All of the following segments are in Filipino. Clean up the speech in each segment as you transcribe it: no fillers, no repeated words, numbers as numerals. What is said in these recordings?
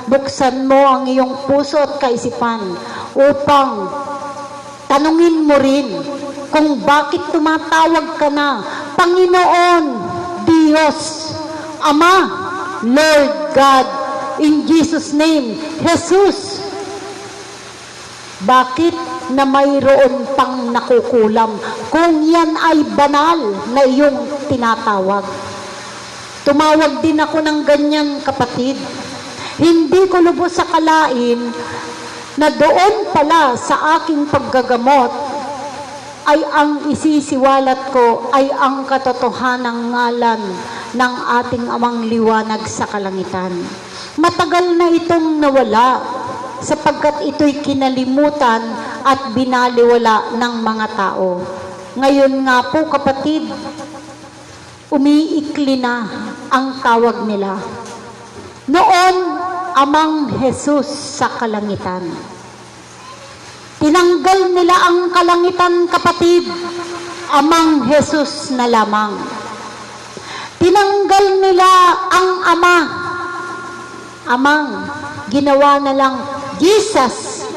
buksan mo ang iyong puso at kaisipan upang tanungin mo rin kung bakit tumatawag ka na Panginoon, Diyos, Ama, Lord God, in Jesus' name, Jesus. Bakit na mayroon pang nakukulam kung yan ay banal na iyong tinatawag? Tumawag din ako ng ganyan, kapatid. Hindi ko lubos sa kalain na doon pala sa aking paggagamot ay ang isisiwalat ko ay ang katotohanang ngalan ng ating Amang liwanag sa kalangitan. Matagal na itong nawala sapagkat ito'y kinalimutan at binaliwala ng mga tao. Ngayon nga po, kapatid, umiikli na ang tawag nila. Noon, Amang Jesus sa kalangitan. Tinanggal nila ang kalangitan, kapatid, Amang Jesus na lamang. Tinanggal nila ang Ama. Amang, ginawa na lang Jesus.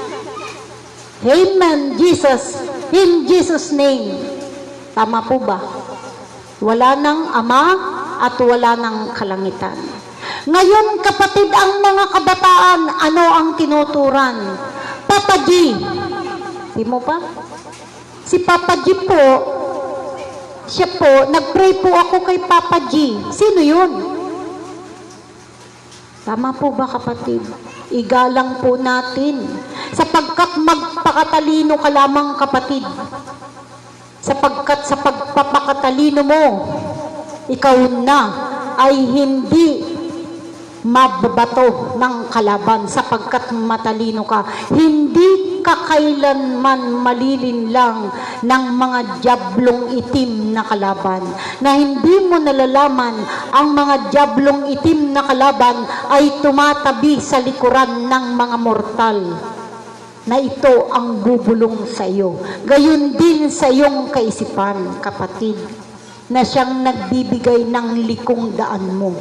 Amen, Jesus. In Jesus' name. Tama po ba? Wala nang Ama at wala nang kalangitan. Ngayon, kapatid, ang mga kabataan, ano ang tinuturan? Papa G. Di mo pa? Si Papa G po, siya po, nag-pray po ako kay Papa G. Sino yun? Tama po ba, kapatid? Igalang po natin. Sapagkat magpakatalino ka lamang, kapatid. Sapagkat sa pagpapakatalino mo, ikaw na ay hindi mababato ng kalaban sapagkat matalino ka. Hindi ka kailanman malilinlang ng mga diablong itim na kalaban. Na hindi mo nalalaman ang mga diablong itim na kalaban ay tumatabi sa likuran ng mga mortal na ito ang bubulong sa iyo. Gayon din sa iyong kaisipan, kapatid, na siyang nagbibigay ng likong daan mo.